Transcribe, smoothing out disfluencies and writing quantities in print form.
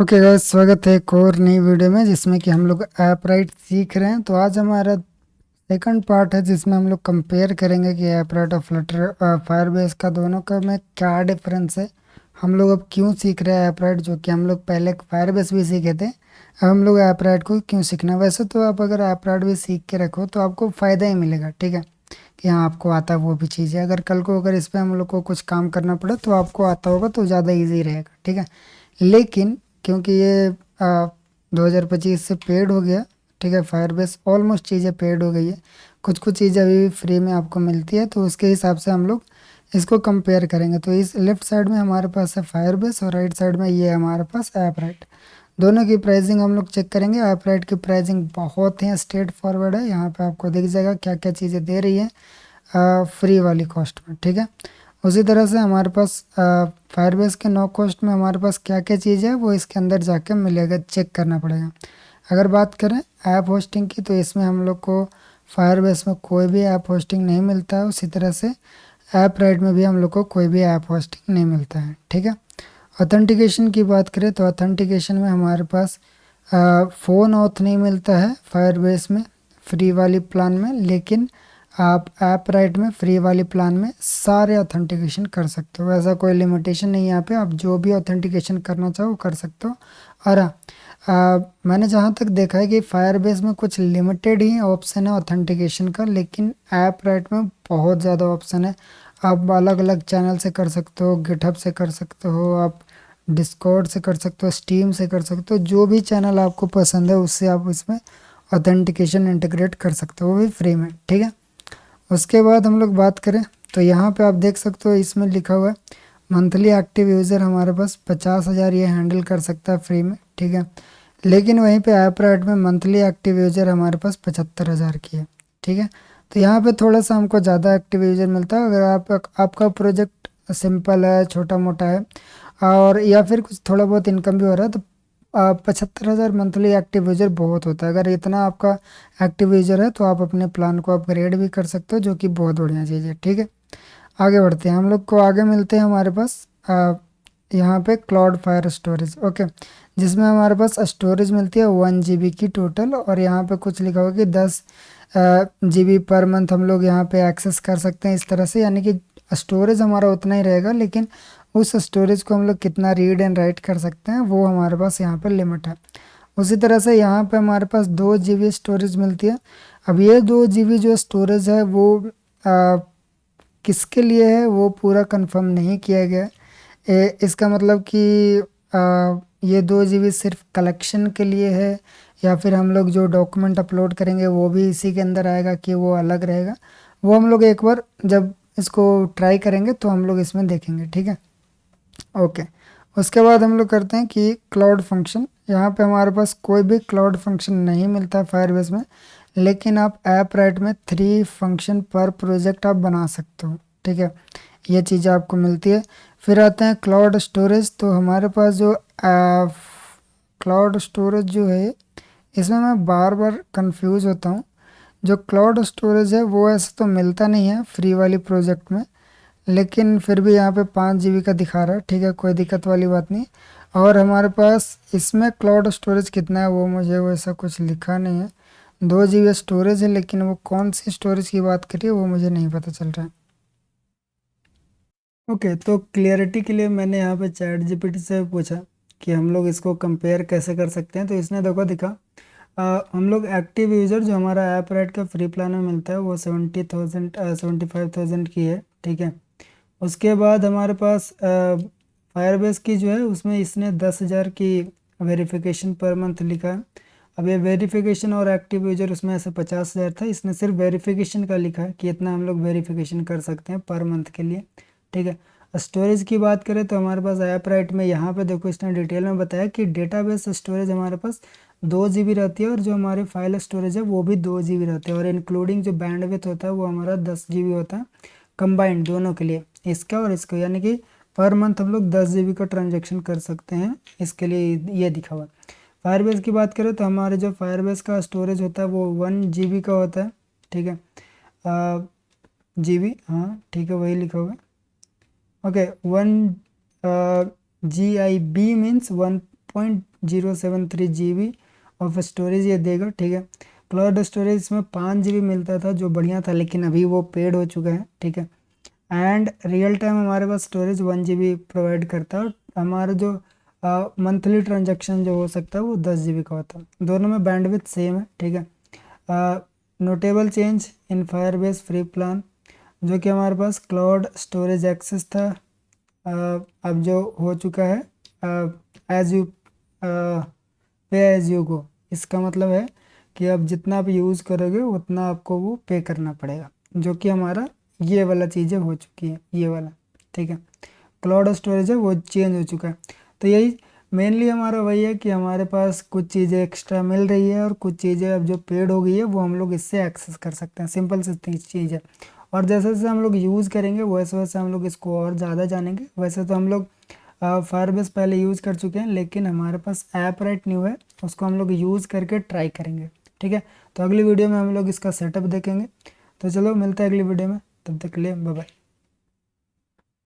Okay guys, स्वागत है एक और नई वीडियो में जिसमें कि हम लोग ऐप राइट सीख रहे हैं। तो आज हमारा सेकंड पार्ट है जिसमें हम लोग कंपेयर करेंगे कि ऐप राइट और फ्लटर फायरबेस का दोनों का में क्या डिफरेंस है। हम लोग अब क्यों सीख रहे हैं ऐप राइट, जो कि हम लोग पहले फायरबेस भी सीखे थे। अब हम लोग ऐप राइट को क्यों सीखना है। वैसे तो आप अगर ऐप राइट भी सीख के रखो तो आपको फ़ायदा ही मिलेगा, ठीक है, कि हाँ आपको आता है वो भी चीज़ है। अगर कल को अगर इस पर हम लोग को कुछ काम करना पड़े तो आपको आता होगा तो ज़्यादा ईजी रहेगा, ठीक है। लेकिन क्योंकि ये 2025 से पेड हो गया, ठीक है, फायरबेस ऑलमोस्ट चीज़ें पेड हो गई है। कुछ कुछ चीज़ें अभी भी फ्री में आपको मिलती है, तो उसके हिसाब से हम लोग इसको कंपेयर करेंगे। तो इस लेफ्ट साइड में हमारे पास है फायरबेस और राइट साइड में ये हमारे पास ऐप राइट। दोनों की प्राइसिंग हम लोग चेक करेंगे। ऐप राइट की प्राइसिंग बहुत ही स्ट्रेट फॉरवर्ड है, यहाँ पे आपको दिख जाएगा क्या क्या चीज़ें दे रही है फ्री वाली कॉस्ट में, ठीक है। उसी तरह से हमारे पास फायरबेस के नो कॉस्ट में हमारे पास क्या क्या चीज़ है वो इसके अंदर जाके मिलेगा, चेक करना पड़ेगा। अगर बात करें ऐप होस्टिंग की तो इसमें हम लोग को फायरबेस में कोई भी ऐप होस्टिंग नहीं मिलता है। उसी तरह से ऐप राइट में भी हम लोग को कोई भी ऐप होस्टिंग नहीं मिलता है, ठीक है। ऑथेंटिकेशन की बात करें तो ऑथेंटिकेशन में हमारे पास फ़ोन ऑथ नहीं मिलता है फायरबेस में फ्री वाली प्लान में, लेकिन आप ऐप राइट में फ्री वाली प्लान में सारे ऑथेंटिकेशन कर सकते हो। ऐसा कोई लिमिटेशन नहीं है यहाँ पे, आप जो भी ऑथेंटिकेशन करना चाहो वो कर सकते हो। और हाँ, मैंने जहाँ तक देखा है कि फायरबेस में कुछ लिमिटेड ही ऑप्शन है ऑथेंटिकेशन का, लेकिन ऐप राइट में बहुत ज़्यादा ऑप्शन है। आप अलग अलग चैनल से कर सकते हो, गिटहब से कर सकते हो, आप डिस्कॉर्ड से कर सकते हो, स्टीम से कर सकते हो, जो भी चैनल आपको पसंद है उससे आप इसमें ऑथेंटिकेशन इंटीग्रेट कर सकते हो, वो भी फ्री में, ठीक है। उसके बाद हम लोग बात करें तो यहाँ पे आप देख सकते हो इसमें लिखा हुआ है मंथली एक्टिव यूज़र हमारे पास 50,000 ये हैंडल कर सकता है फ्री में, ठीक है। लेकिन वहीं पे ऐप राइट में मंथली एक्टिव यूज़र हमारे पास 75,000 की है, ठीक है। तो यहाँ पे थोड़ा सा हमको ज़्यादा एक्टिव यूज़र मिलता है अगर आपका प्रोजेक्ट सिंपल है, छोटा मोटा है, और या फिर कुछ थोड़ा बहुत इनकम भी हो रहा है तो 75,000 मंथली एक्टिव यूज़र बहुत होता है। अगर इतना आपका एक्टिव यूज़र है तो आप अपने प्लान को अपग्रेड भी कर सकते हो, जो कि बहुत बढ़िया चीज़ है, ठीक है। आगे बढ़ते हैं, हम लोग को आगे मिलते हैं हमारे पास यहाँ पे क्लाउड फायर स्टोरेज, ओके, जिसमें हमारे पास स्टोरेज मिलती है 1 GB की टोटल। और यहाँ पे कुछ लिखा हुआ कि 10 GB पर मंथ हम लोग यहाँ पे एक्सेस कर सकते हैं इस तरह से, यानी कि स्टोरेज हमारा उतना ही रहेगा, लेकिन उस स्टोरेज को हम लोग कितना रीड एंड राइट कर सकते हैं वो हमारे पास यहाँ पे लिमिट है। उसी तरह से यहाँ पे हमारे पास 2 GB स्टोरेज मिलती है। अब ये 2 GB जो स्टोरेज है वो आ, किसके लिए है वो पूरा कंफर्म नहीं किया गया है। इसका मतलब कि ये 2 GB सिर्फ कलेक्शन के लिए है, या फिर हम लोग जो डॉक्यूमेंट अपलोड करेंगे वो भी इसी के अंदर आएगा कि वो अलग रहेगा। वो हम लोग एक बार जब इसको ट्राई करेंगे तो हम लोग इसमें देखेंगे, ठीक है। ओके, उसके बाद हम लोग करते हैं कि क्लाउड फंक्शन। यहाँ पे हमारे पास कोई भी क्लाउड फंक्शन नहीं मिलता फायरबेस में, लेकिन आप ऐप राइट में 3 फंक्शन पर प्रोजेक्ट आप बना सकते हो, ठीक है, ये चीज़ें आपको मिलती है। फिर आते हैं क्लाउड स्टोरेज। तो हमारे पास जो क्लाउड स्टोरेज जो है इसमें मैं बार बार कंफ्यूज होता हूँ। जो क्लाउड स्टोरेज है वो ऐसे तो मिलता नहीं है फ्री वाली प्रोजेक्ट में, लेकिन फिर भी यहाँ पे 5 GB का दिखा रहा है, ठीक है, कोई दिक्कत वाली बात नहीं। और हमारे पास इसमें क्लाउड स्टोरेज कितना है वो मुझे वैसा कुछ लिखा नहीं है। 2 GB स्टोरेज है, लेकिन वो कौन सी स्टोरेज की बात करिए वो मुझे नहीं पता चल रहा है। ओके, तो क्लियरिटी के लिए मैंने यहाँ पे चैट जीपीटी से पूछा कि हम लोग इसको कंपेयर कैसे कर सकते हैं। तो इसने देखो दिखा, हम लोग एक्टिव यूज़र जो हमारा ऐप राइट का फ्री प्लान में मिलता है वो 75,000 की है, ठीक है। उसके बाद हमारे पास फायरबेस की जो है उसमें इसने 10,000 की वेरिफिकेशन पर मंथ लिखा है। अब ये वेरिफिकेशन और एक्टिव यूजर उसमें ऐसे 50,000 था, इसने सिर्फ वेरिफिकेशन का लिखा है कि इतना हम लोग वेरिफिकेशन कर सकते हैं पर मंथ के लिए, ठीक है। स्टोरेज की बात करें तो हमारे पास ऐप राइट में यहाँ पे देखो इसने डिटेल में बताया कि डेटाबेस स्टोरेज हमारे पास 2 GB रहती है, और जो हमारे फाइल स्टोरेज है वो भी 2 GB रहते हैं, और इंक्लूडिंग जो बैंडविड्थ होता है वो हमारा 10 GB होता है कंबाइंड दोनों के लिए, इसका और इसका, यानी कि पर मंथ हम लोग 10 GB का ट्रांजेक्शन कर सकते हैं, इसके लिए ये दिखा हुआ है। फायरबेस की बात करें तो हमारे जो फायरबेस का स्टोरेज होता है वो 1 GB का होता है, ठीक है, GB, हाँ ठीक है वही लिखा हुआ है। Okay, 1 GIB means 8.073 GB of storage ये देगा, ठीक है। क्लाउड स्टोरेज इसमें 5 GB मिलता था जो बढ़िया था, लेकिन अभी वो पेड हो चुका है, ठीक है। एंड रियल टाइम हमारे पास स्टोरेज 1 GB प्रोवाइड करता है, और हमारा जो मंथली ट्रांजैक्शन जो हो सकता है वो 10 GB का होता है। दोनों में बैंडविड्थ सेम है, ठीक है। Notable change in Firebase free plan, जो कि हमारे पास क्लाउड स्टोरेज एक्सेस था, अब जो हो चुका है एज यू पे एज यू गो। इसका मतलब है कि अब जितना आप यूज़ करोगे उतना आपको वो पे करना पड़ेगा, जो कि हमारा ये वाला चीज़ें हो चुकी है, ये वाला, ठीक है। क्लाउड स्टोरेज है वो चेंज हो चुका है। तो यही मेनली हमारा वही है कि हमारे पास कुछ चीज़ें एक्स्ट्रा मिल रही है और कुछ चीज़ें अब जो पेड हो गई है वो हम लोग इससे एक्सेस कर सकते हैं, सिंपल सी चीज़ है। और जैसे जैसे हम लोग यूज़ करेंगे वैसे वैसे हम लोग इसको और ज़्यादा जानेंगे। वैसे तो हम लोग फायरबेस पहले यूज़ कर चुके हैं, लेकिन हमारे पास ऐप राइट न्यू है, उसको हम लोग यूज़ करके ट्राई करेंगे, ठीक है। तो अगली वीडियो में हम लोग इसका सेटअप देखेंगे। तो चलो मिलते हैं अगली वीडियो में, तब तक के लिए बाय बाय।